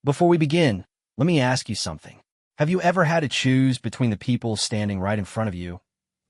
Before we begin, let me ask you something. Have you ever had to choose between the people standing right in front of you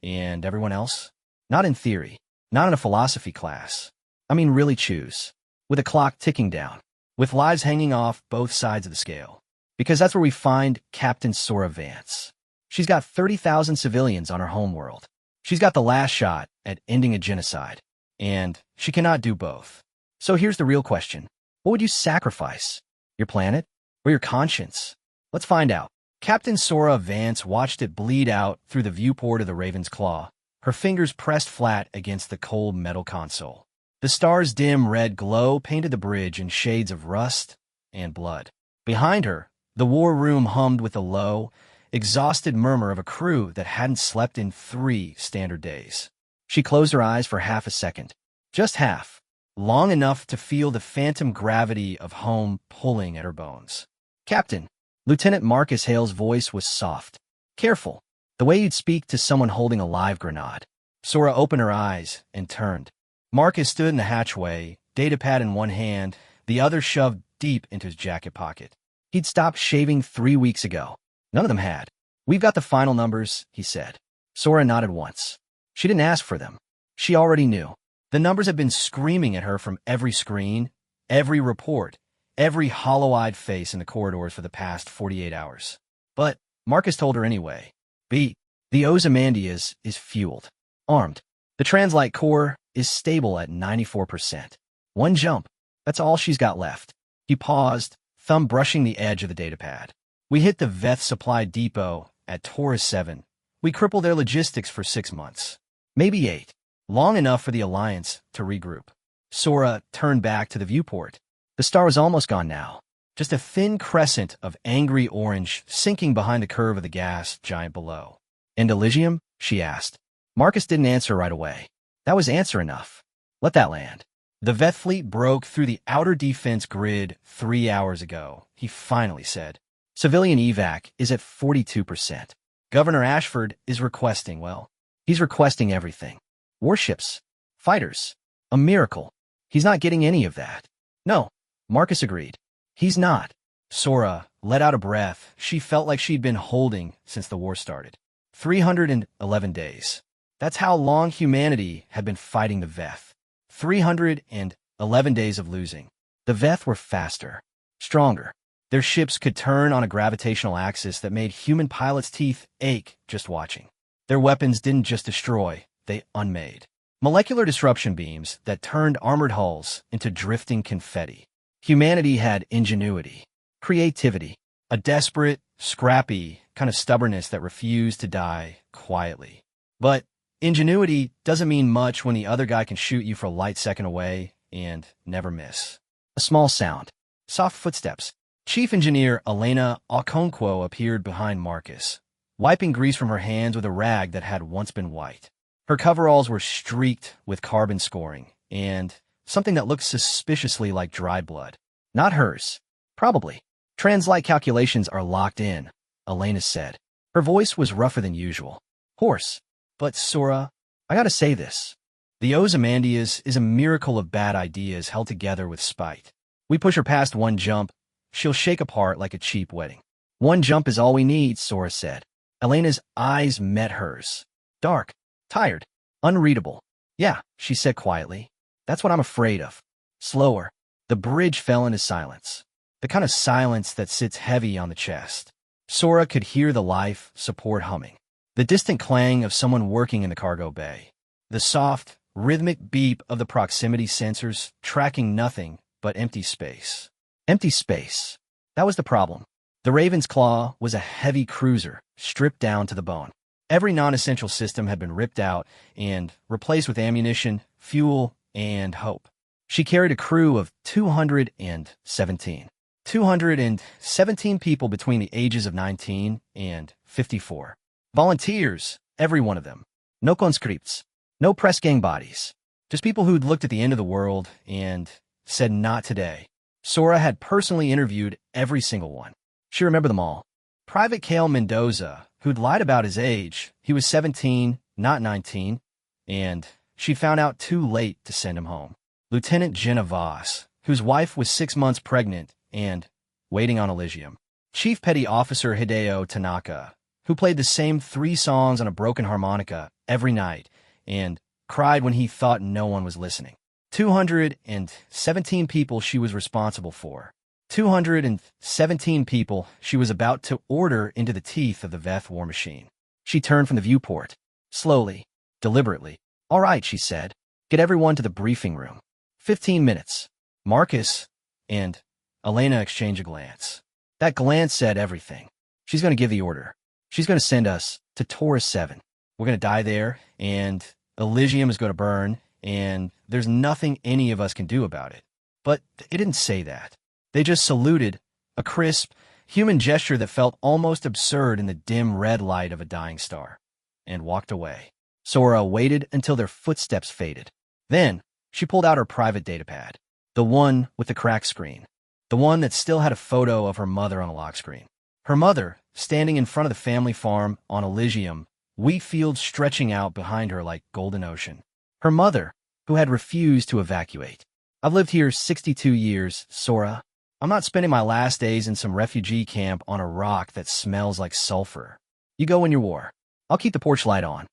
and everyone else? Not in theory, not in a philosophy class. I mean really choose. With a clock ticking down, with lives hanging off both sides of the scale. Because that's where we find Captain Sora Vance. She's got 30,000 civilians on her homeworld. She's got the last shot at ending a genocide. And she cannot do both. So here's the real question. What would you sacrifice? Your planet? Or your conscience? Let's find out. Captain Sora Vance watched it bleed out through the viewport of the Raven's Claw, her fingers pressed flat against the cold metal console. The star's dim red glow painted the bridge in shades of rust and blood. Behind her, the war room hummed with the low, exhausted murmur of a crew that hadn't slept in 3 standard days. She closed her eyes for half a second. Just half. Long enough to feel the phantom gravity of home pulling at her bones. Captain, Lieutenant Marcus Hale's voice was soft. Careful. The way you'd speak to someone holding a live grenade. Sora opened her eyes and turned. Marcus stood in the hatchway, datapad in one hand, the other shoved deep into his jacket pocket. He'd stopped shaving 3 weeks ago. None of them had. We've got the final numbers, he said. Sora nodded once. She didn't ask for them. She already knew. The numbers had been screaming at her from every screen, every report, every hollow-eyed face in the corridors for the past 48 hours. But Marcus told her anyway. B. The Ozymandias is fueled. Armed. The Translite core is stable at 94%. One jump. That's all she's got left. He paused, thumb brushing the edge of the datapad. We hit the Veth supply depot at Taurus 7. We crippled their logistics for 6 months. Maybe 8. Long enough for the Alliance to regroup. Sora turned back to the viewport. The star was almost gone now. Just a thin crescent of angry orange sinking behind the curve of the gas giant below. And Elysium? She asked. Marcus didn't answer right away. That was answer enough. Let that land. The Veth fleet broke through the outer defense grid 3 hours ago, he finally said. Civilian evac is at 42%. Governor Ashford is requesting, well, he's requesting everything. Warships. Fighters. A miracle. He's not getting any of that. No, Marcus agreed. He's not. Sora let out a breath she felt like she'd been holding since the war started. 311 days. That's how long humanity had been fighting the Veth. 311 days of losing. The Veth were faster, stronger. Their ships could turn on a gravitational axis that made human pilots' teeth ache just watching. Their weapons didn't just destroy, they unmade. Molecular disruption beams that turned armored hulls into drifting confetti. Humanity had ingenuity, creativity, a desperate, scrappy kind of stubbornness that refused to die quietly. But ingenuity doesn't mean much when the other guy can shoot you for a light second away and never miss. A small sound. Soft footsteps. Chief Engineer Elena Okonkwo appeared behind Marcus, wiping grease from her hands with a rag that had once been white. Her coveralls were streaked with carbon scoring and something that looked suspiciously like dried blood. Not hers. Probably. Translite calculations are locked in, Elena said. Her voice was rougher than usual. Hoarse. But Sora, I gotta say this. The Ozymandias is a miracle of bad ideas held together with spite. We push her past one jump, she'll shake apart like a cheap wedding. One jump is all we need, Sora said. Elena's eyes met hers. Dark, tired, unreadable. Yeah, she said quietly. That's what I'm afraid of. Slower. The bridge fell into silence. The kind of silence that sits heavy on the chest. Sora could hear the life support humming. The distant clang of someone working in the cargo bay. The soft, rhythmic beep of the proximity sensors tracking nothing but empty space. Empty space. That was the problem. The Raven's Claw was a heavy cruiser, stripped down to the bone. Every non-essential system had been ripped out and replaced with ammunition, fuel, and hope. She carried a crew of 217. 217 people between the ages of 19 and 54. Volunteers, every one of them. No conscripts. No press gang bodies. Just people who'd looked at the end of the world and said not today. Sora had personally interviewed every single one. She remembered them all. Private Cale Mendoza, who'd lied about his age. He was 17, not 19, and she'd found out too late to send him home. Lieutenant Jenna Voss, whose wife was 6 months pregnant, and waiting on Elysium. Chief Petty Officer Hideo Tanaka, who played the same 3 songs on a broken harmonica every night and cried when he thought no one was listening. 217 people she was responsible for. 217 people she was about to order into the teeth of the Veth war machine. She turned from the viewport. Slowly, deliberately. "All right," she said. "Get everyone to the briefing room. 15 minutes." Marcus and Elena exchanged a glance. That glance said everything. She's going to give the order. She's going to send us to Taurus 7. We're going to die there, and Elysium is going to burn, and there's nothing any of us can do about it. But it didn't say that. They just saluted, a crisp, human gesture that felt almost absurd in the dim red light of a dying star, and walked away. Sora waited until their footsteps faded. Then, she pulled out her private datapad, the one with the cracked screen, the one that still had a photo of her mother on a lock screen. Her mother, standing in front of the family farm on Elysium, wheat fields stretching out behind her like golden ocean. Her mother, who had refused to evacuate. "I've lived here 62 years, Sora. I'm not spending my last days in some refugee camp on a rock that smells like sulfur. You go in your war. I'll keep the porch light on."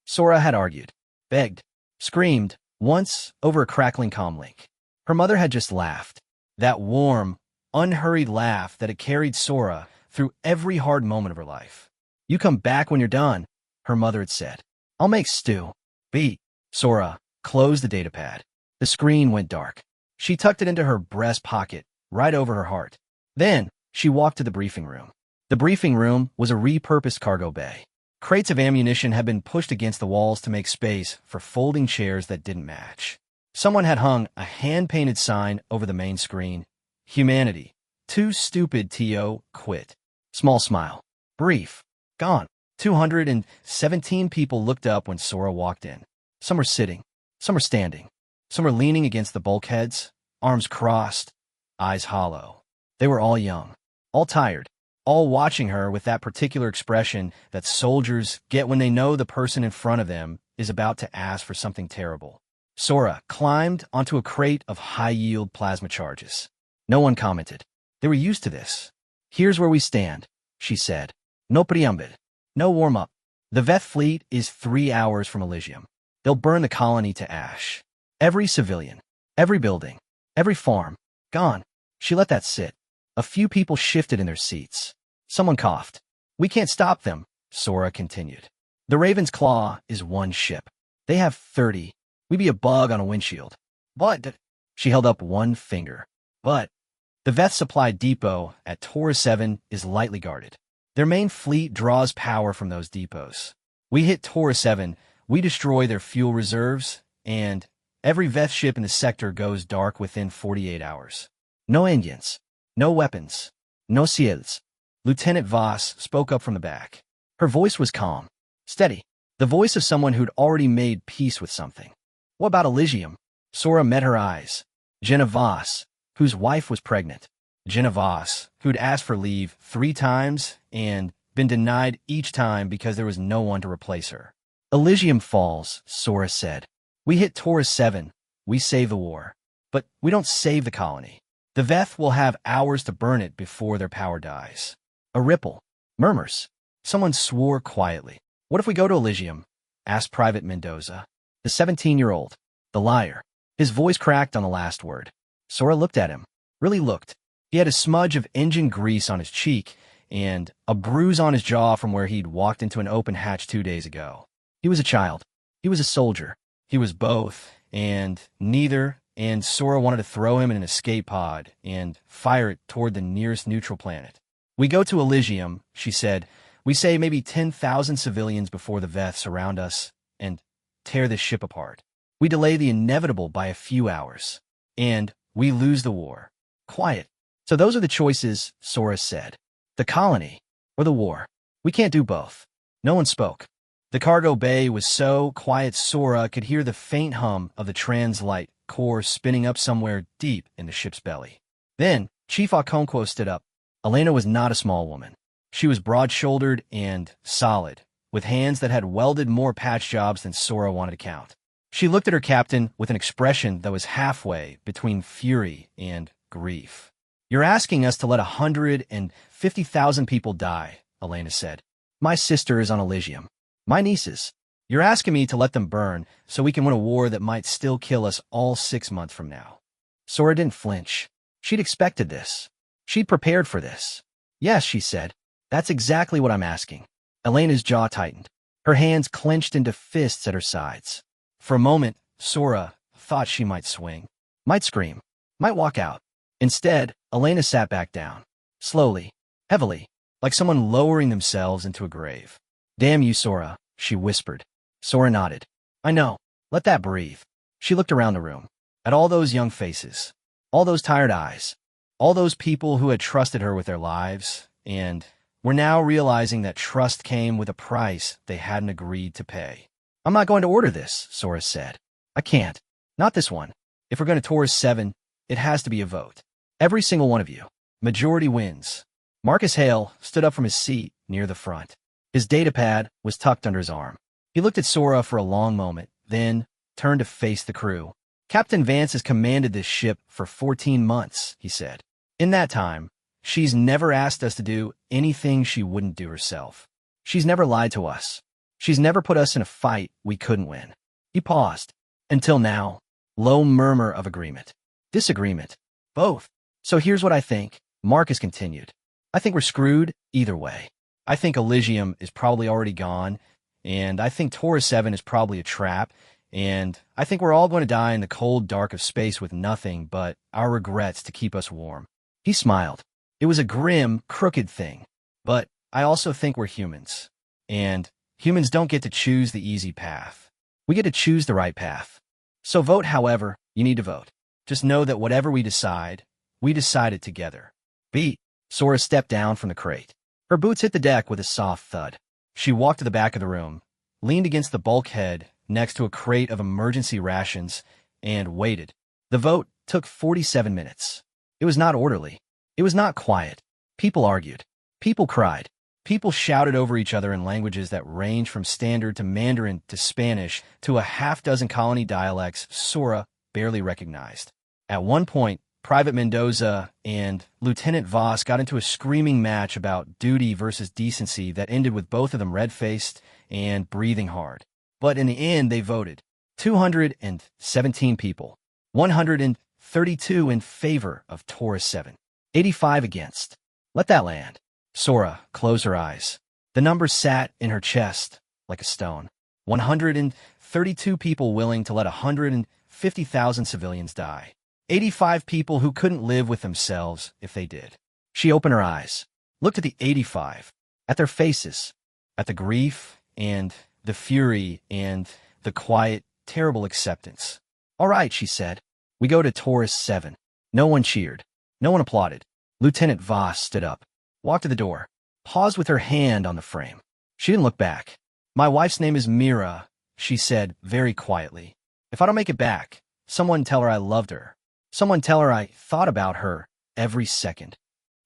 Sora had argued, begged, screamed, once over a crackling comlink. Her mother had just laughed. That warm, unhurried laugh that had carried Sora through every hard moment of her life. "You come back when you're done," her mother had said. "I'll make stew." "Beat." Sora closed the datapad. The screen went dark. She tucked it into her breast pocket, right over her heart. Then, she walked to the briefing room. The briefing room was a repurposed cargo bay. Crates of ammunition had been pushed against the walls to make space for folding chairs that didn't match. Someone had hung a hand-painted sign over the main screen. "Humanity. Too stupid to quit." Small smile. Brief. Gone. 217 people looked up when Sora walked in. Some were sitting. Some were standing. Some were leaning against the bulkheads, arms crossed, eyes hollow. They were all young, all tired, all watching her with that particular expression that soldiers get when they know the person in front of them is about to ask for something terrible. Sora climbed onto a crate of high-yield plasma charges. No one commented. They were used to this. "Here's where we stand," she said. "No preamble. No warm-up. The Veth fleet is 3 hours from Elysium. They'll burn the colony to ash. Every civilian, every building, every farm, gone." She let that sit. A few people shifted in their seats. Someone coughed. "We can't stop them," Sora continued. "The Raven's Claw is one ship. They have 30. We'd be a bug on a windshield. But," she held up one finger, "but the Veth supply depot at Taurus 7 is lightly guarded. Their main fleet draws power from those depots. We hit Taurus 7, we destroy their fuel reserves, and every Veth ship in the sector goes dark within 48 hours. No engines, no weapons, no seals." Lieutenant Voss spoke up from the back. Her voice was calm, steady, the voice of someone who'd already made peace with something. "What about Elysium?" Sora met her eyes. Jenna Voss, whose wife was pregnant. Jenna Voss, who'd asked for leave 3 times and been denied each time because there was no one to replace her. "Elysium falls," Sora said. "We hit Taurus 7. We save the war. But we don't save the colony. The Veth will have hours to burn it before their power dies." A ripple. Murmurs. Someone swore quietly. "What if we go to Elysium?" asked Private Mendoza. The 17-year-old. The liar. His voice cracked on the last word. Sora looked at him. Really looked. He had a smudge of engine grease on his cheek and a bruise on his jaw from where he'd walked into an open hatch 2 days ago. He was a child. He was a soldier. He was both, and neither, and Sora wanted to throw him in an escape pod and fire it toward the nearest neutral planet. "We go to Elysium," she said. "We save maybe 10,000 civilians before the Veth surround us and tear this ship apart. We delay the inevitable by a few hours. And we lose the war. Quiet. So those are the choices," Sora said. "The colony or the war. We can't do both." No one spoke. The cargo bay was so quiet Sora could hear the faint hum of the translite core spinning up somewhere deep in the ship's belly. Then Chief Okonkwo stood up. Elena was not a small woman. She was broad-shouldered and solid, with hands that had welded more patch jobs than Sora wanted to count. She looked at her captain with an expression that was halfway between fury and grief. You're asking us to let 150,000 people die, Elena said. My sister is on Elysium. My nieces. You're asking me to let them burn so we can win a war that might still kill us all 6 months from now. Sora didn't flinch. She'd expected this. She'd prepared for this. Yes, she said. That's exactly what I'm asking. Elena's jaw tightened. Her hands clenched into fists at her sides. For a moment, Sora thought she might swing, might scream, might walk out. Instead, Elena sat back down, slowly, heavily, like someone lowering themselves into a grave. Damn you, Sora, she whispered. Sora nodded. I know. Let that breathe. She looked around the room, at all those young faces, all those tired eyes, all those people who had trusted her with their lives, and were now realizing that trust came with a price they hadn't agreed to pay. I'm not going to order this, Sora said. I can't. Not this one. If we're going to Taurus 7, it has to be a vote. Every single one of you. Majority wins. Marcus Hale stood up from his seat near the front. His datapad was tucked under his arm. He looked at Sora for a long moment, then turned to face the crew. Captain Vance has commanded this ship for 14 months, he said. In that time, she's never asked us to do anything she wouldn't do herself. She's never lied to us. She's never put us in a fight we couldn't win. He paused. Until now. Low murmur of agreement. Disagreement. Both. So here's what I think, Marcus continued. I think we're screwed either way. I think Elysium is probably already gone, and I think Taurus 7 is probably a trap, and I think we're all going to die in the cold dark of space with nothing but our regrets to keep us warm. He smiled. It was a grim, crooked thing. But I also think we're humans. And humans don't get to choose the easy path. We get to choose the right path. So vote however you need to vote. Just know that whatever we decide it together. Beat. Sora stepped down from the crate. Her boots hit the deck with a soft thud. She walked to the back of the room, leaned against the bulkhead next to a crate of emergency rations, and waited. The vote took 47 minutes. It was not orderly. It was not quiet. People argued. People cried. People shouted over each other in languages that ranged from Standard to Mandarin to Spanish to a half-dozen colony dialects Sora barely recognized. At one point, Private Mendoza and Lieutenant Voss got into a screaming match about duty versus decency that ended with both of them red-faced and breathing hard. But in the end, they voted. 217 people. 132 in favor of Taurus 7. 85 against. Let that land. Sora closed her eyes. The number sat in her chest like a stone. 132 people willing to let 150,000 civilians die. 85 people who couldn't live with themselves if they did. She opened her eyes, looked at the 85, at their faces, at the grief and the fury and the quiet, terrible acceptance. All right, she said. We go to Taurus 7. No one cheered. No one applauded. Lieutenant Voss stood up, walked to the door, paused with her hand on the frame. She didn't look back. My wife's name is Mira, she said very quietly. If I don't make it back, someone tell her I loved her. Someone tell her I thought about her every second.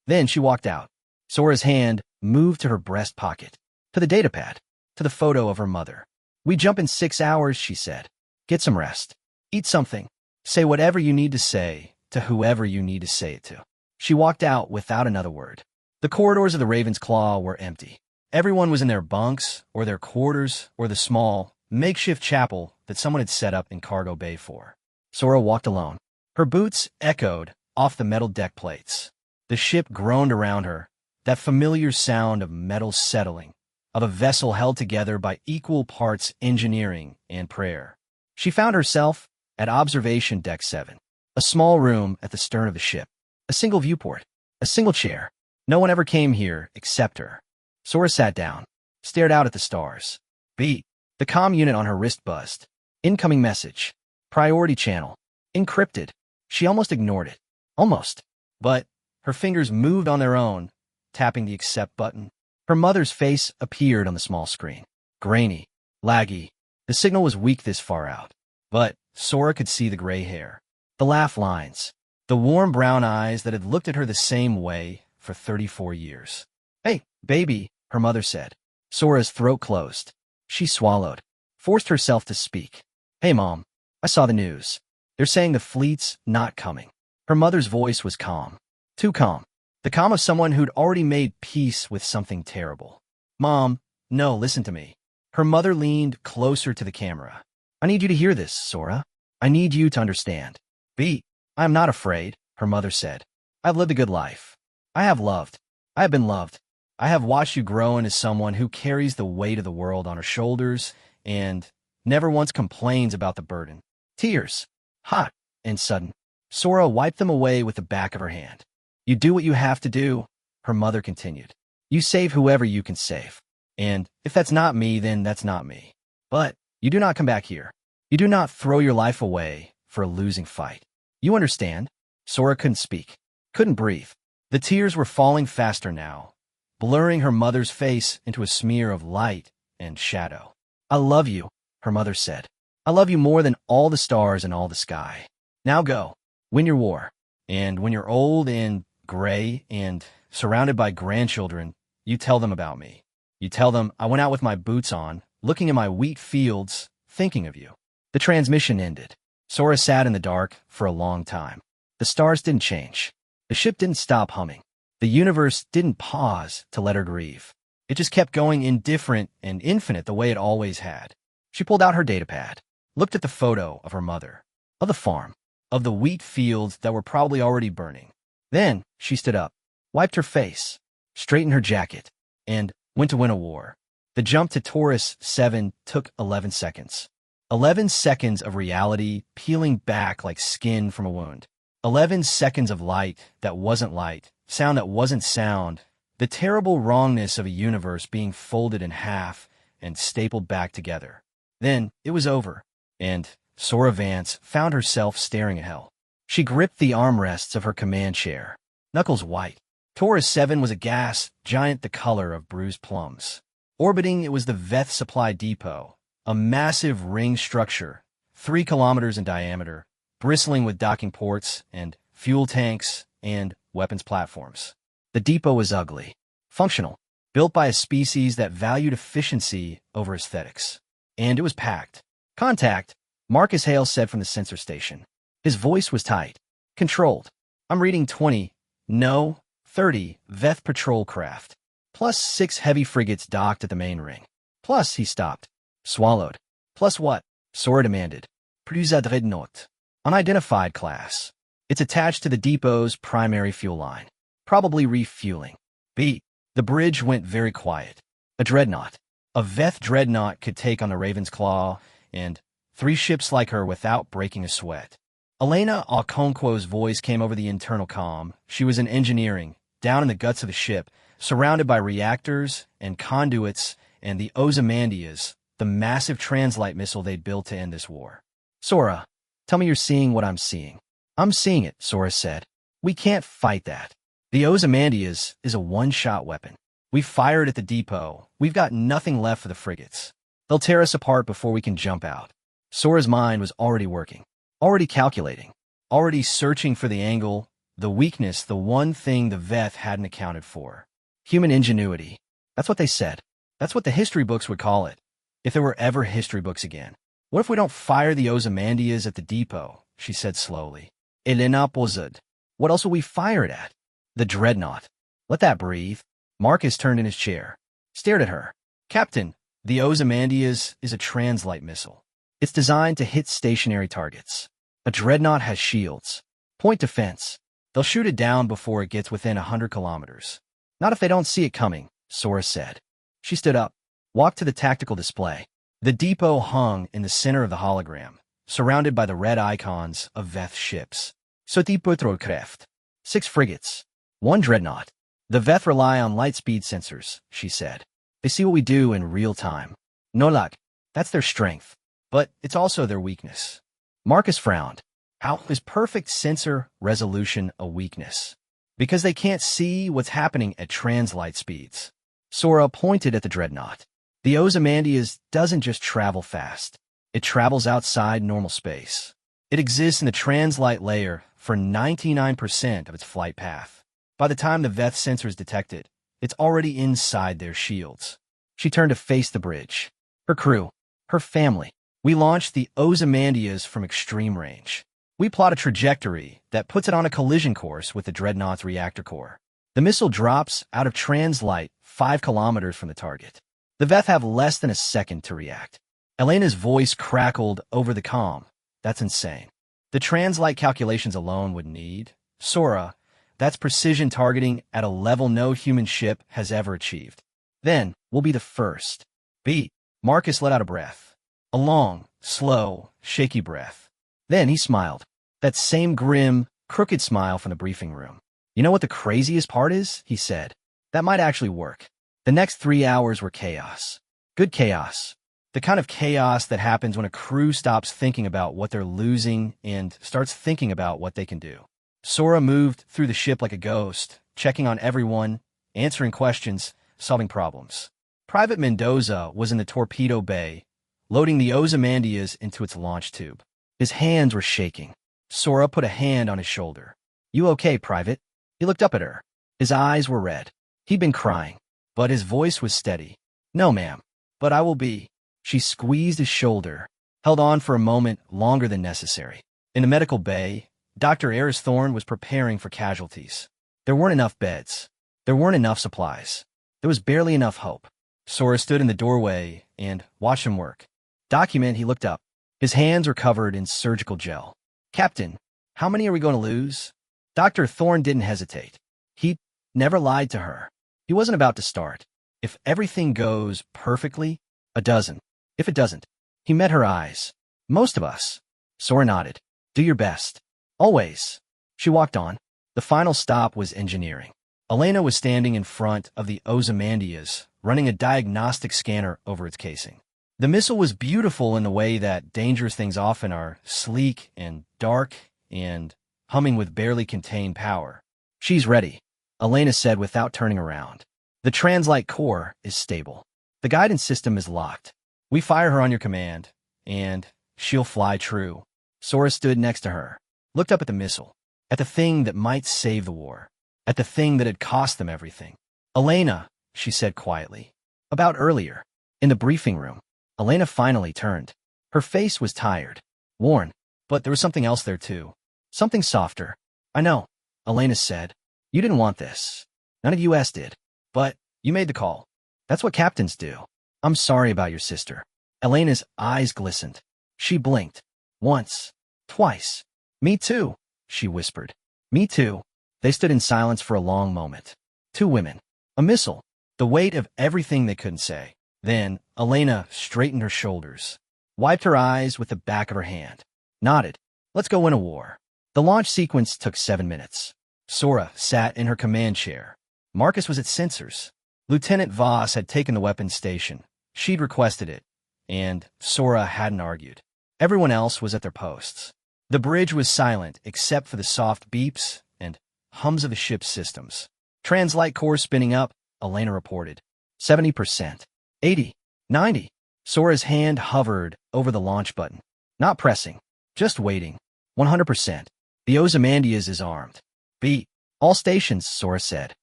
Then she walked out. Sora's hand moved to her breast pocket, to the datapad, to the photo of her mother. We jump in 6 hours, she said. Get some rest. Eat something. Say whatever you need to say to whoever you need to say it to. She walked out without another word. The corridors of the Raven's Claw were empty. Everyone was in their bunks, or their quarters, or the small, makeshift chapel that someone had set up in Cargo Bay for. Sora walked alone. Her boots echoed off the metal deck plates. The ship groaned around her, that familiar sound of metal settling, of a vessel held together by equal parts engineering and prayer. She found herself at Observation Deck 7, a small room at the stern of the ship, a single viewport, a single chair. No one ever came here except her. Sora sat down, stared out at the stars. Beat. The comm unit on her wrist buzzed. Incoming message. Priority channel. Encrypted. She almost ignored it. Almost. But her fingers moved on their own, tapping the accept button. Her mother's face appeared on the small screen. Grainy. Laggy. The signal was weak this far out. But Sora could see the gray hair. The laugh lines. The warm brown eyes that had looked at her the same way for 34 years. Hey, baby, her mother said. Sora's throat closed. She swallowed. Forced herself to speak. Hey, Mom. I saw the news. They're saying the fleet's not coming. Her mother's voice was calm. Too calm. The calm of someone who'd already made peace with something terrible. Mom, no, listen to me. Her mother leaned closer to the camera. I need you to hear this, Sora. I need you to understand. B, I am not afraid, her mother said. I've lived a good life. I have loved. I have been loved. I have watched you grow into someone who carries the weight of the world on her shoulders and never once complains about the burden. Tears, hot and sudden. Sora wiped them away with the back of her hand. You do what you have to do, her mother continued. You save whoever you can save. And if that's not me, then that's not me. But you do not come back here. You do not throw your life away for a losing fight. You understand? Sora couldn't speak, couldn't breathe. The tears were falling faster now, blurring her mother's face into a smear of light and shadow. I love you, her mother said. I love you more than all the stars in all the sky. Now go, win your war. And when you're old and gray and surrounded by grandchildren, you tell them about me. You tell them I went out with my boots on, looking at my wheat fields, thinking of you. The transmission ended. Sora sat in the dark for a long time. The stars didn't change. The ship didn't stop humming. The universe didn't pause to let her grieve. It just kept going indifferent and infinite the way it always had. She pulled out her datapad, looked at the photo of her mother, of the farm, of the wheat fields that were probably already burning. Then she stood up, wiped her face, straightened her jacket, and went to win a war. The jump to Taurus 7 took 11 seconds. 11 seconds of reality peeling back like skin from a wound. 11 seconds of light that wasn't light, sound that wasn't sound, the terrible wrongness of a universe being folded in half and stapled back together. Then it was over, and Sora Vance found herself staring at hell. She gripped the armrests of her command chair, knuckles white. Taurus 7 was a gas giant the color of bruised plums. Orbiting it was the Veth Supply Depot, a massive ring structure, 3 kilometers in diameter, bristling with docking ports and fuel tanks and weapons platforms. The depot was ugly, functional, built by a species that valued efficiency over aesthetics. And it was packed. Contact, Marcus Hale said from the sensor station. His voice was tight, controlled. I'm reading 20, no, 30 Veth patrol craft, plus 6 heavy frigates docked at the main ring. Plus, he stopped, swallowed. Plus what? Sora demanded. Plus a dreadnought. Unidentified class. It's attached to the depot's primary fuel line. Probably refueling. B. The bridge went very quiet. A dreadnought. A Veth dreadnought could take on the Raven's Claw and 3 ships like her without breaking a sweat. Elena Okonkwo's voice came over the internal comm. She was in engineering, down in the guts of the ship, surrounded by reactors and conduits and the Ozymandias, the massive translite missile they'd built to end this war. Sora, tell me you're seeing what I'm seeing. I'm seeing it, Sora said. We can't fight that. The Ozymandias is a one-shot weapon. We fired at the depot. We've got nothing left for the frigates. They'll tear us apart before we can jump out. Sora's mind was already working, already calculating, already searching for the angle, the weakness, the one thing the Veth hadn't accounted for. Human ingenuity. That's what they said. That's what the history books would call it, if there were ever history books again. What if we don't fire the Ozymandias at the depot? She said slowly. Elena Pozud. What else will we fire it at? The dreadnought. Let that breathe. Marcus turned in his chair, stared at her. Captain, the Ozymandias is a translite missile. It's designed to hit stationary targets. A dreadnought has shields. Point defense. They'll shoot it down before it gets within 100 kilometers. Not if they don't see it coming, Sora said. She stood up, walked to the tactical display. The depot hung in the center of the hologram, surrounded by the red icons of Veth ships. Soti Putrokraft. 6 frigates. 1 dreadnought. The Veth rely on light speed sensors, she said. They see what we do in real time. No luck. That's their strength. But it's also their weakness. Marcus frowned. How is perfect sensor resolution a weakness? Because they can't see what's happening at translite speeds. Sora pointed at the dreadnought. The Ozymandias doesn't just travel fast. It travels outside normal space. It exists in the translite layer for 99% of its flight path. By the time the Veth sensors detect it, it's already inside their shields. She turned to face the bridge. Her crew, her family. We launched the Ozymandias from extreme range. We plot a trajectory that puts it on a collision course with the Dreadnought's reactor core. The missile drops out of translite 5 kilometers from the target. The Veth have less than a second to react. Elena's voice crackled over the comm. That's insane. The translite calculations alone would need. Sora, that's precision targeting at a level no human ship has ever achieved. Then, we'll be the first. Beat. Marcus let out a breath. A long, slow, shaky breath. Then he smiled. That same grim, crooked smile from the briefing room. You know what the craziest part is? He said. That might actually work. The next 3 hours were chaos. Good chaos. The kind of chaos that happens when a crew stops thinking about what they're losing and starts thinking about what they can do. Sora moved through the ship like a ghost, checking on everyone, answering questions, solving problems. Private Mendoza was in the torpedo bay, loading the Ozymandias into its launch tube. His hands were shaking. Sora put a hand on his shoulder. You okay, Private? He looked up at her. His eyes were red. He'd been crying, but his voice was steady. No, ma'am, but I will be. She squeezed his shoulder, held on for a moment longer than necessary. In the medical bay, Dr. Thorne was preparing for casualties. There weren't enough beds. There weren't enough supplies. There was barely enough hope. Sora stood in the doorway and watched him work. Document, he looked up. His hands were covered in surgical gel. Captain, how many are we going to lose? Dr. Thorne didn't hesitate. He never lied to her. He wasn't about to start. If everything goes perfectly, a dozen. If it doesn't. He met her eyes. Most of us. Sora nodded. Do your best. Always. She walked on. The final stop was engineering. Elena was standing in front of the Ozymandias, running a diagnostic scanner over its casing. The missile was beautiful in the way that dangerous things often are, sleek and dark and humming with barely contained power. She's ready, Elena said without turning around. The translite core is stable. The guidance system is locked. We fire her on your command, and she'll fly true. Sora stood next to her, looked up at the missile, at the thing that might save the war, at the thing that had cost them everything. Elena, she said quietly. About earlier, in the briefing room, Elena finally turned. Her face was tired, worn, but there was something else there too. Something softer. I know, Elena said. You didn't want this. None of us did. But you made the call. That's what captains do. I'm sorry about your sister. Elena's eyes glistened. She blinked. Once. Twice. Me too, she whispered. Me too. They stood in silence for a long moment. 2 women. A missile. The weight of everything they couldn't say. Then, Elena straightened her shoulders, wiped her eyes with the back of her hand, nodded. Let's go win a war. The launch sequence took 7 minutes. Sora sat in her command chair. Marcus was at sensors. Lieutenant Voss had taken the weapons station. She'd requested it, and Sora hadn't argued. Everyone else was at their posts. The bridge was silent except for the soft beeps and hums of the ship's systems. Translite core spinning up, Elena reported. 70%. 80. 90. Sora's hand hovered over the launch button. Not pressing. Just waiting. 100%. The Ozymandias is armed. Beat. All stations, Sora said.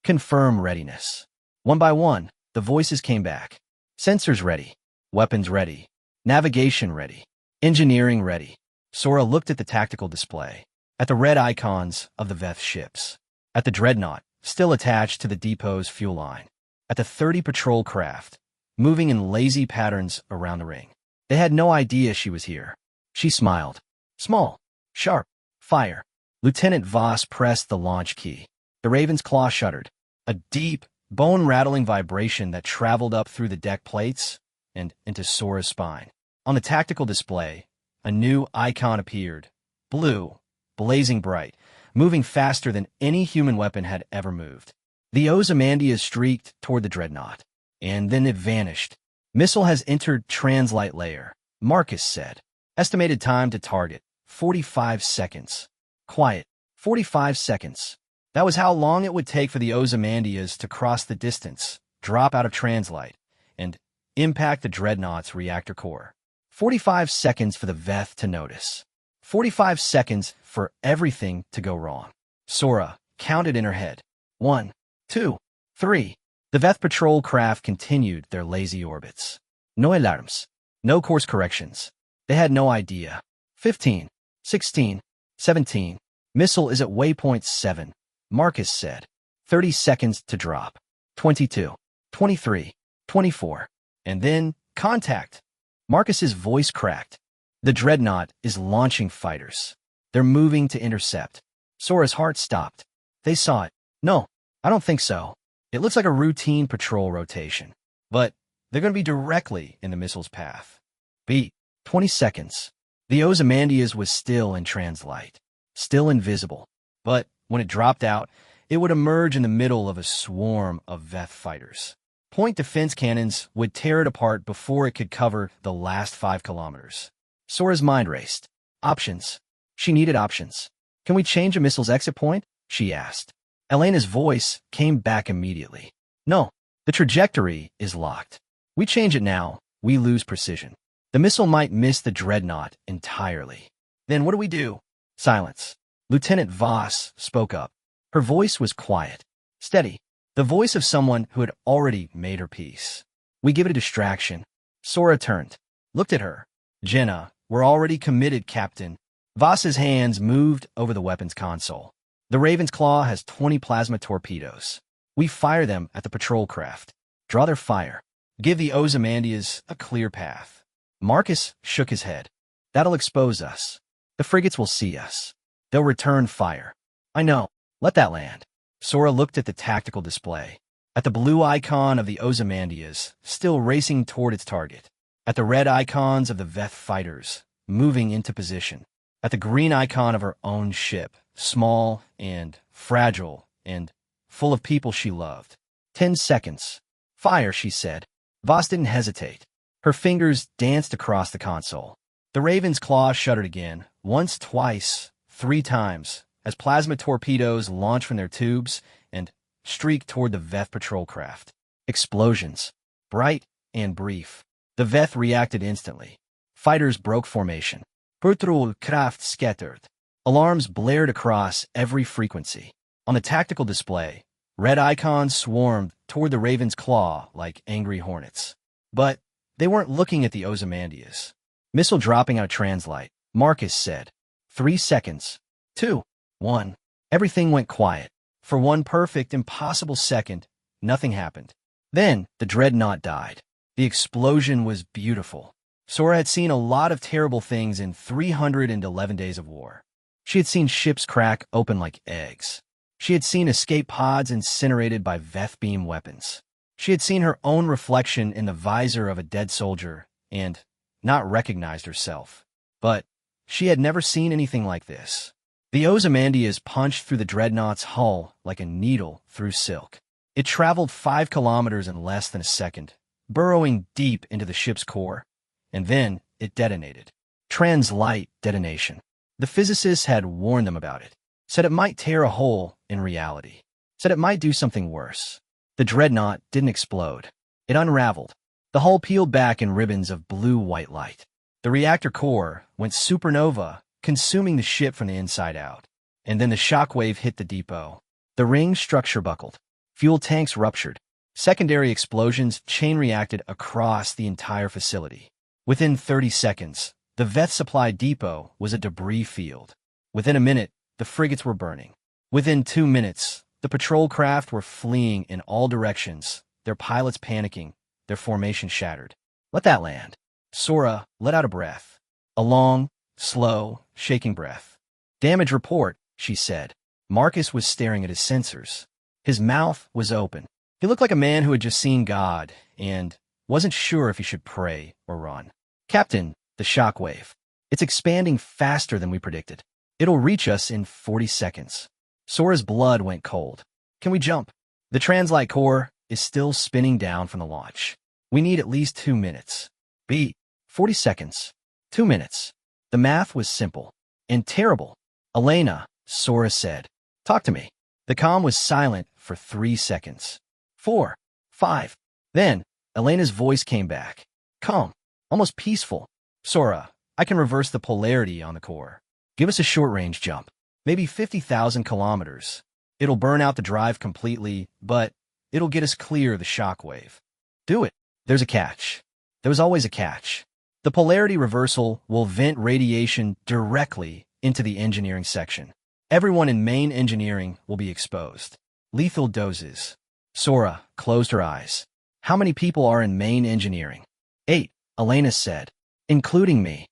Confirm readiness. One by one, the voices came back. Sensors ready. Weapons ready. Navigation ready. Engineering ready. Sora looked at the tactical display. At the red icons of the Veth ships. At the Dreadnought, still attached to the depot's fuel line. At the 30 patrol craft, moving in lazy patterns around the ring. They had no idea she was here. She smiled. Small. Sharp. Fire. Lieutenant Voss pressed the launch key. The Raven's claw shuddered. A deep, bone-rattling vibration that traveled up through the deck plates and into Sora's spine. On the tactical display, a new icon appeared. Blue. Blazing bright. Moving faster than any human weapon had ever moved. The Ozymandias streaked toward the Dreadnought. And then it vanished. Missile has entered translite layer, Marcus said. Estimated time to target, 45 seconds. Quiet, 45 seconds. That was how long it would take for the Ozymandias to cross the distance, drop out of translite, and impact the Dreadnought's reactor core. 45 seconds for the Veth to notice. 45 seconds for everything to go wrong. Sora counted in her head. 1, 2, 3. The Veth patrol craft continued their lazy orbits. No alarms. No course corrections. They had no idea. 15, 16. 17. Missile is at waypoint 7, Marcus said. 30 seconds to drop. 22. 23. 24. And then, contact. Marcus's voice cracked. The dreadnought is launching fighters. They're moving to intercept. Sora's heart stopped. They saw it. No, I don't think so. It looks like a routine patrol rotation. But they're going to be directly in the missile's path. Beat. 20 seconds. The Ozymandias was still in translite. Still invisible. But when it dropped out, it would emerge in the middle of a swarm of Veth fighters. Point defense cannons would tear it apart before it could cover the last 5 kilometers. Sora's mind raced. Options. She needed options. Can we change a missile's exit point? She asked. Elena's voice came back immediately. No, the trajectory is locked. We change it now, we lose precision. The missile might miss the dreadnought entirely. Then what do we do? Silence. Lieutenant Voss spoke up. Her voice was quiet, steady, the voice of someone who had already made her peace. We give it a distraction. Sora turned, looked at her. Jenna, we're already committed, Captain. Voss's hands moved over the weapons console. The Raven's Claw has 20 plasma torpedoes. We fire them at the patrol craft. Draw their fire. Give the Ozymandias a clear path. Marcus shook his head. That'll expose us. The frigates will see us. They'll return fire. I know. Let that land. Sora looked at the tactical display. At the blue icon of the Ozymandias, still racing toward its target. At the red icons of the Veth fighters, moving into position. At the green icon of her own ship, small and fragile and full of people she loved. 10 seconds. Fire, she said. Voss didn't hesitate. Her fingers danced across the console. The Raven's Claw shuddered again, once, twice, 3 times, as plasma torpedoes launched from their tubes and streaked toward the Veth patrol craft. Explosions. Bright and brief. The Veth reacted instantly. Fighters broke formation. Patrol Kraft scattered. Alarms blared across every frequency. On the tactical display, red icons swarmed toward the Raven's Claw like angry hornets. But they weren't looking at the Ozymandias. Missile dropping out of translite, Marcus said. 3 seconds. 2. 1. Everything went quiet. For one perfect, impossible second, nothing happened. Then the dreadnought died. The explosion was beautiful. Sora had seen a lot of terrible things in 311 days of war. She had seen ships crack open like eggs. She had seen escape pods incinerated by Veth beam weapons. She had seen her own reflection in the visor of a dead soldier and not recognized herself. But she had never seen anything like this. The Ozymandias punched through the dreadnought's hull like a needle through silk. It traveled 5 kilometers in less than a second, burrowing deep into the ship's core, and then it detonated. Translite detonation. The physicists had warned them about it, said it might tear a hole in reality, said it might do something worse. The dreadnought didn't explode. It unraveled. The hull peeled back in ribbons of blue-white light. The reactor core went supernova, consuming the ship from the inside out. And then the shockwave hit the depot. The ring structure buckled. Fuel tanks ruptured. Secondary explosions chain-reacted across the entire facility. Within 30 seconds, the Veth supply depot was a debris field. Within a minute, the frigates were burning. Within 2 minutes, the patrol craft were fleeing in all directions, their pilots panicking, their formation shattered. Let that land. Sora let out a breath. A long, slow, shaking breath. Damage report, she said. Marcus was staring at his sensors. His mouth was open. He looked like a man who had just seen God and wasn't sure if he should pray or run. Captain, the shockwave. It's expanding faster than we predicted. It'll reach us in 40 seconds. Sora's blood went cold. Can we jump? The translite core is still spinning down from the launch. We need at least 2 minutes. Beat. 40 seconds. 2 minutes. The math was simple and terrible. Elena, Sora said. Talk to me. The comm was silent for 3 seconds. 4. 5. Then, Elena's voice came back. Calm. Almost peaceful. Sora, I can reverse the polarity on the core. Give us a short-range jump. Maybe 50,000 kilometers. It'll burn out the drive completely, but it'll get us clear of the shockwave. Do it. There's a catch. There was always a catch. The polarity reversal will vent radiation directly into the engineering section. Everyone in main engineering will be exposed. Lethal doses. Sora closed her eyes. How many people are in main engineering? 8, Elena said. Including me.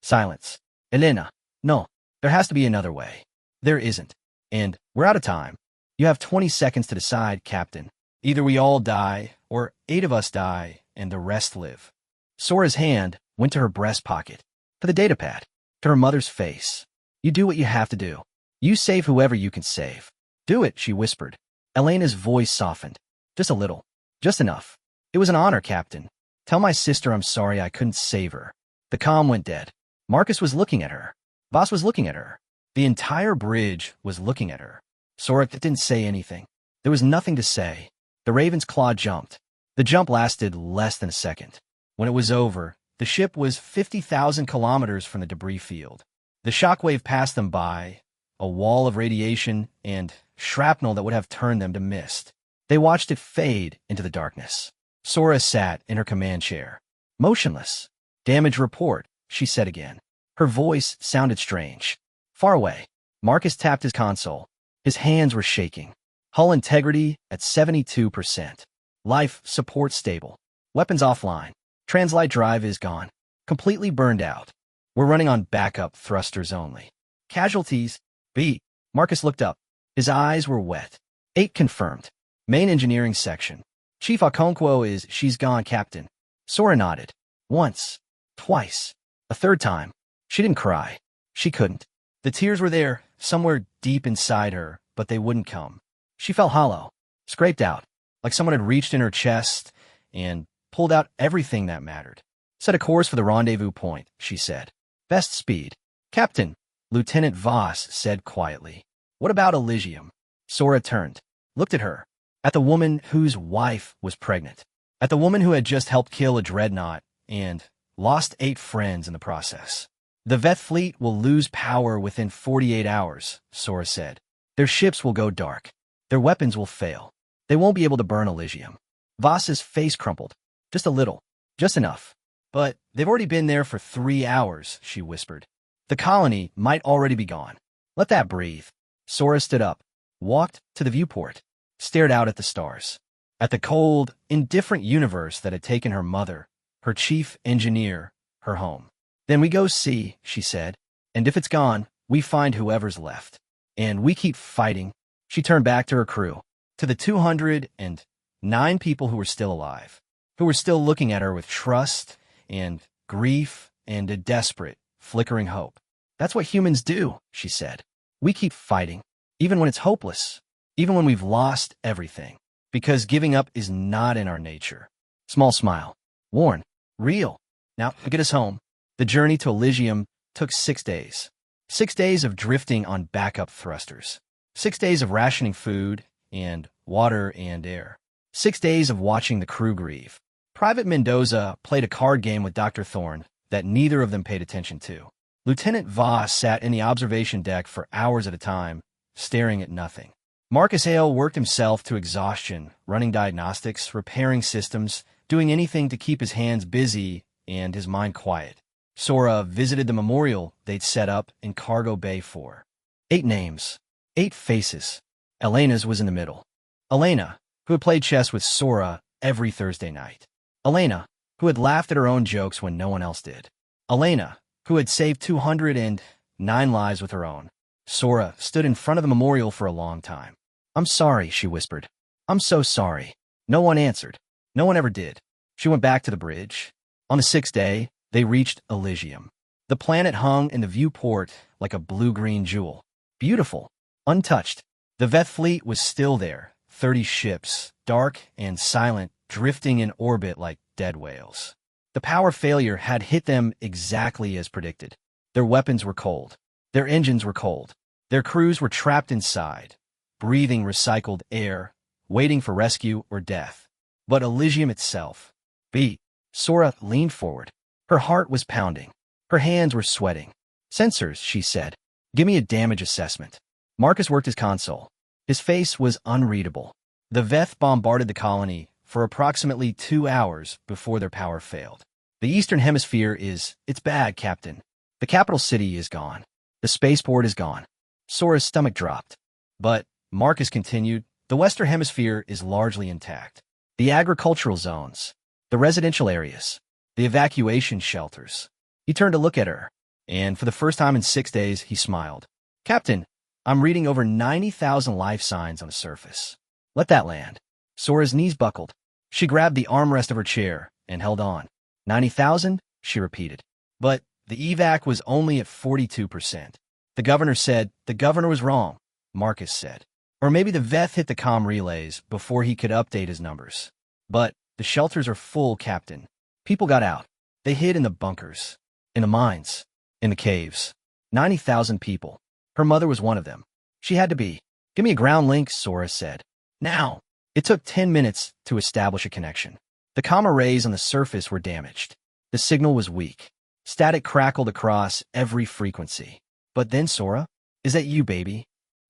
Silence. Elena. No, there has to be another way. There isn't. And we're out of time. You have 20 seconds to decide, Captain. Either we all die, or 8 of us die, and the rest live. Sora's hand went to her breast pocket, to the datapad, to her mother's face. You do what you have to do. You save whoever you can save. Do it, she whispered. Elena's voice softened. Just a little. Just enough. It was an honor, Captain. Tell my sister I'm sorry I couldn't save her. The comm went dead. Marcus was looking at her. Voss was looking at her. The entire bridge was looking at her. Sora didn't say anything. There was nothing to say. The Raven's claw jumped. The jump lasted less than a second. When it was over, the ship was 50,000 kilometers from the debris field. The shockwave passed them by, a wall of radiation and shrapnel that would have turned them to mist. They watched it fade into the darkness. Sora sat in her command chair, motionless. Damage report, she said again. Her voice sounded strange. Far away, Marcus tapped his console. His hands were shaking. Hull integrity at 72%. Life support stable. Weapons offline. Translite drive is gone. Completely burned out. We're running on backup thrusters only. Casualties? B. Marcus looked up. His eyes were wet. 8 confirmed. Main engineering section. Chief Okonkwo is she's gone, Captain. Sora nodded. Once. Twice. A third time. She didn't cry. She couldn't. The tears were there, somewhere deep inside her, but they wouldn't come. She felt hollow, scraped out, like someone had reached in her chest and pulled out everything that mattered. Set a course for the rendezvous point, she said. Best speed. Captain, Lieutenant Voss said quietly. What about Elysium? Sora turned, looked at her, at the woman whose wife was pregnant, at the woman who had just helped kill a dreadnought and lost 8 friends in the process. The Veth fleet will lose power within 48 hours, Sora said. Their ships will go dark. Their weapons will fail. They won't be able to burn Elysium. Voss's face crumpled. Just a little. Just enough. But they've already been there for 3 hours, she whispered. The colony might already be gone. Let that breathe. Sora stood up, walked to the viewport, stared out at the stars, at the cold, indifferent universe that had taken her mother, her chief engineer, her home. Then we go see, she said, and if it's gone, we find whoever's left. And we keep fighting. She turned back to her crew, to the 209 people who were still alive, who were still looking at her with trust and grief and a desperate, flickering hope. That's what humans do, she said. We keep fighting, even when it's hopeless, even when we've lost everything, because giving up is not in our nature. Small smile. Warn. Real. Now, get us home. The journey to Elysium took 6 days. 6 days of drifting on backup thrusters. 6 days of rationing food and water and air. 6 days of watching the crew grieve. Private Mendoza played a card game with Dr. Thorne that neither of them paid attention to. Lieutenant Voss sat in the observation deck for hours at a time, staring at nothing. Marcus Hale worked himself to exhaustion, running diagnostics, repairing systems, doing anything to keep his hands busy and his mind quiet. Sora visited the memorial they'd set up in Cargo Bay 4. 8 names. 8 faces. Elena's was in the middle. Elena, who had played chess with Sora every Thursday night. Elena, who had laughed at her own jokes when no one else did. Elena, who had saved 209 lives with her own. Sora stood in front of the memorial for a long time. I'm sorry, she whispered. I'm so sorry. No one answered. No one ever did. She went back to the bridge. On the 6th day, they reached Elysium. The planet hung in the viewport like a blue-green jewel. Beautiful. Untouched. The Veth fleet was still there. 30 ships, dark and silent, drifting in orbit like dead whales. The power failure had hit them exactly as predicted. Their weapons were cold. Their engines were cold. Their crews were trapped inside, breathing recycled air, waiting for rescue or death. But Elysium itself beat. Sora leaned forward. Her heart was pounding. Her hands were sweating. Sensors, she said. Give me a damage assessment. Marcus worked his console. His face was unreadable. The Veth bombarded the colony for approximately 2 hours before their power failed. The Eastern Hemisphere it's bad, Captain. The capital city is gone. The spaceport is gone. Sora's stomach dropped. But, Marcus continued, the Western Hemisphere is largely intact. The agricultural zones, the residential areas, the evacuation shelters. He turned to look at her, and for the first time in 6 days, he smiled. Captain, I'm reading over 90,000 life signs on the surface. Let that land. Sora's knees buckled. She grabbed the armrest of her chair and held on. 90,000? She repeated. But the evac was only at 42%. The governor said, the governor was wrong, Marcus said. Or maybe the Veth hit the comm relays before he could update his numbers. But the shelters are full, Captain. People got out. They hid in the bunkers, in the mines, in the caves. 90,000 people. Her mother was one of them. She had to be. Give me a ground link, Sora said. Now. It took 10 minutes to establish a connection. The comm arrays on the surface were damaged. The signal was weak. Static crackled across every frequency. But then, Sora, is that you, baby?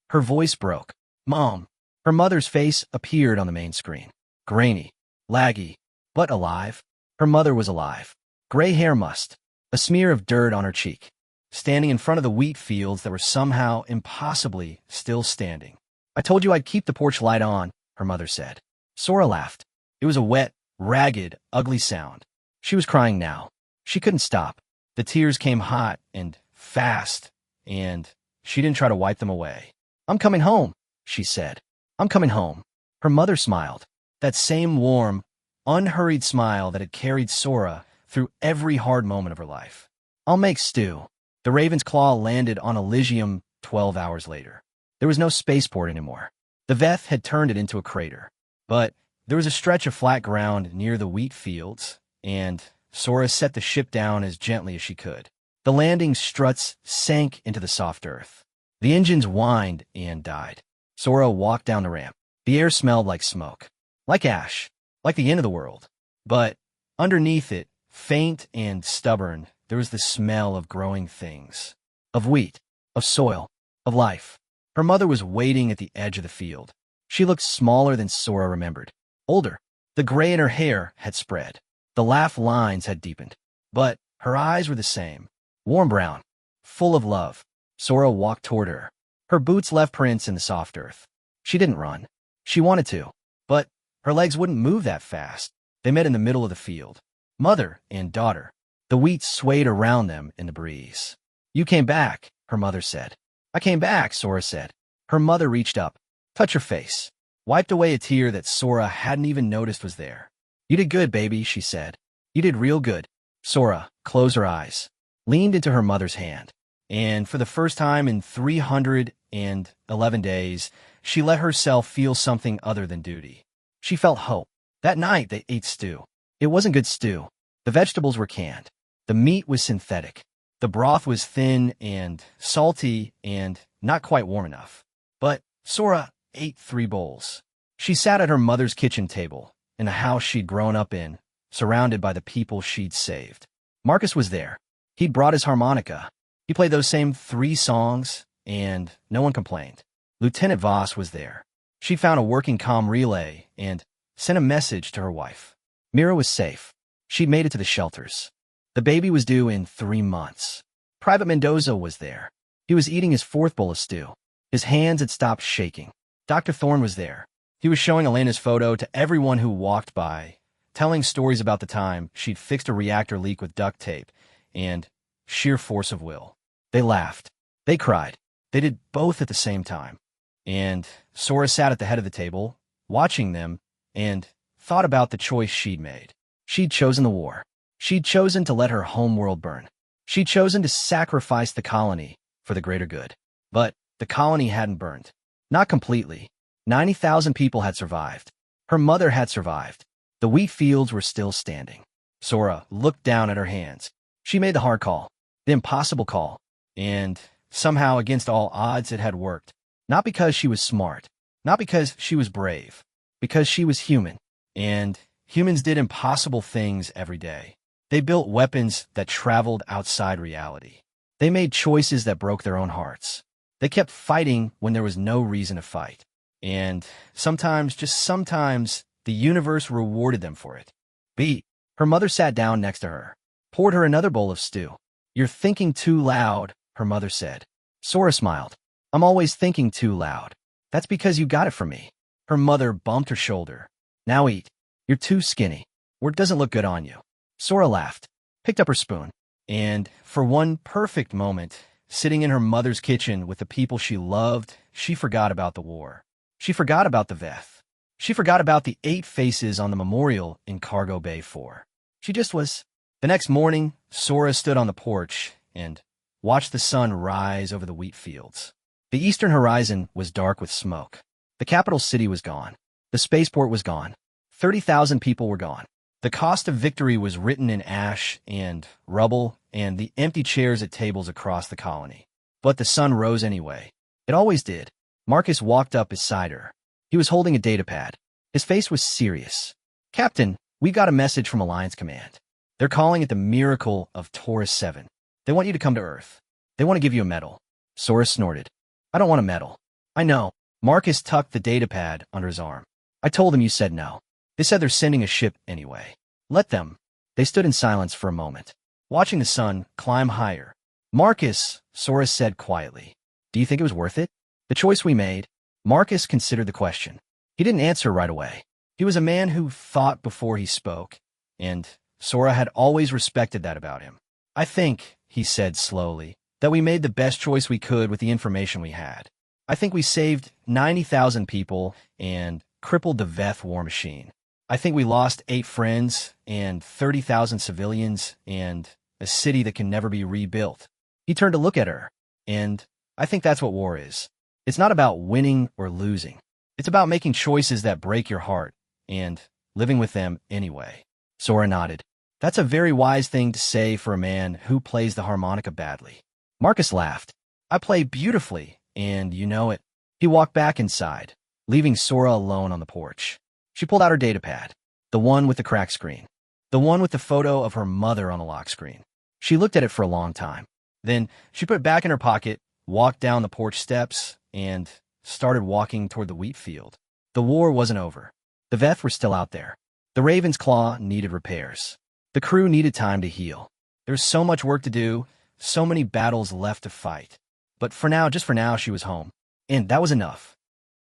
Her voice broke. Mom. Her mother's face appeared on the main screen. Grainy, laggy, but alive. Her mother was alive. Gray hair mussed, a smear of dirt on her cheek, standing in front of the wheat fields that were somehow impossibly still standing. I told you I'd keep the porch light on, her mother said. Sora laughed. It was a wet, ragged, ugly sound. She was crying now. She couldn't stop. The tears came hot and fast, and she didn't try to wipe them away. I'm coming home, she said. I'm coming home. Her mother smiled. That same warm, unhurried smile that had carried Sora through every hard moment of her life. I'll make stew. The Raven's claw landed on Elysium 12 hours later. There was no spaceport anymore. The Veth had turned it into a crater. But there was a stretch of flat ground near the wheat fields, and Sora set the ship down as gently as she could. The landing struts sank into the soft earth. The engines whined and died. Sora walked down the ramp. The air smelled like smoke, like ash, like the end of the world. But underneath it, faint and stubborn, there was the smell of growing things, of wheat, of soil, of life. Her mother was waiting at the edge of the field. She looked smaller than Sora remembered, older. The gray in her hair had spread. The laugh lines had deepened. But her eyes were the same, warm brown, full of love. Sora walked toward her. Her boots left prints in the soft earth. She didn't run. She wanted to, but her legs wouldn't move that fast. They met in the middle of the field. Mother and daughter. The wheat swayed around them in the breeze. You came back, her mother said. I came back, Sora said. Her mother reached up, touched her face, wiped away a tear that Sora hadn't even noticed was there. You did good, baby, she said. You did real good. Sora closed her eyes, leaned into her mother's hand, and for the first time in 311 days, she let herself feel something other than duty. She felt hope. That night, they ate stew. It wasn't good stew. The vegetables were canned. The meat was synthetic. The broth was thin and salty and not quite warm enough. But Sora ate 3 bowls. She sat at her mother's kitchen table, in the house she'd grown up in, surrounded by the people she'd saved. Marcus was there. He'd brought his harmonica. He played those same 3 songs, and no one complained. Lieutenant Voss was there. She found a working comm relay and sent a message to her wife. Mira was safe. She'd made it to the shelters. The baby was due in 3 months. Private Mendoza was there. He was eating his 4th bowl of stew. His hands had stopped shaking. Dr. Thorne was there. He was showing Elena's photo to everyone who walked by, telling stories about the time she'd fixed a reactor leak with duct tape and sheer force of will. They laughed. They cried. They did both at the same time. And Sora sat at the head of the table, watching them, and thought about the choice she'd made. She'd chosen the war. She'd chosen to let her homeworld burn. She'd chosen to sacrifice the colony for the greater good. But the colony hadn't burned. Not completely. 90,000 people had survived. Her mother had survived. The wheat fields were still standing. Sora looked down at her hands. She made the hard call, the impossible call, and somehow against all odds it had worked. Not because she was smart, not because she was brave, because she was human, and humans did impossible things every day. They built weapons that traveled outside reality. They made choices that broke their own hearts. They kept fighting when there was no reason to fight. And sometimes, just sometimes, the universe rewarded them for it. B. Her mother sat down next to her, poured her another bowl of stew. You're thinking too loud, her mother said. Sora smiled. I'm always thinking too loud. That's because you got it from me. Her mother bumped her shoulder. Now eat. You're too skinny. Word doesn't look good on you. Sora laughed, picked up her spoon, and for one perfect moment, sitting in her mother's kitchen with the people she loved, she forgot about the war. She forgot about the Veth. She forgot about the 8 faces on the memorial in Cargo Bay 4. She just was. The next morning, Sora stood on the porch and watched the sun rise over the wheat fields. The eastern horizon was dark with smoke. The capital city was gone. The spaceport was gone. 30,000 people were gone. The cost of victory was written in ash and rubble and the empty chairs at tables across the colony. But the sun rose anyway. It always did. Marcus walked up beside her. He was holding a datapad. His face was serious. Captain, we got a message from Alliance Command. They're calling it the Miracle of Taurus 7. They want you to come to Earth. They want to give you a medal. Sora snorted. I don't want a medal. I know. Marcus tucked the datapad under his arm. I told them you said no. They said they're sending a ship anyway. Let them. They stood in silence for a moment, watching the sun climb higher. Marcus, Sora said quietly. Do you think it was worth it? The choice we made? Marcus considered the question. He didn't answer right away. He was a man who thought before he spoke, and Sora had always respected that about him. I think, he said slowly, that we made the best choice we could with the information we had. I think we saved 90,000 people and crippled the Veth war machine. I think we lost 8 friends and 30,000 civilians and a city that can never be rebuilt. He turned to look at her, and I think that's what war is. It's not about winning or losing. It's about making choices that break your heart and living with them anyway. Sora nodded. That's a very wise thing to say for a man who plays the harmonica badly. Marcus laughed. I play beautifully, and you know it. He walked back inside, leaving Sora alone on the porch. She pulled out her datapad, the one with the cracked screen, the one with the photo of her mother on the lock screen. She looked at it for a long time. Then she put it back in her pocket, walked down the porch steps, and started walking toward the wheat field. The war wasn't over. The Veth were still out there. The Raven's Claw needed repairs. The crew needed time to heal. There was so much work to do, so many battles left to fight. But for now, just for now, she was home. And that was enough.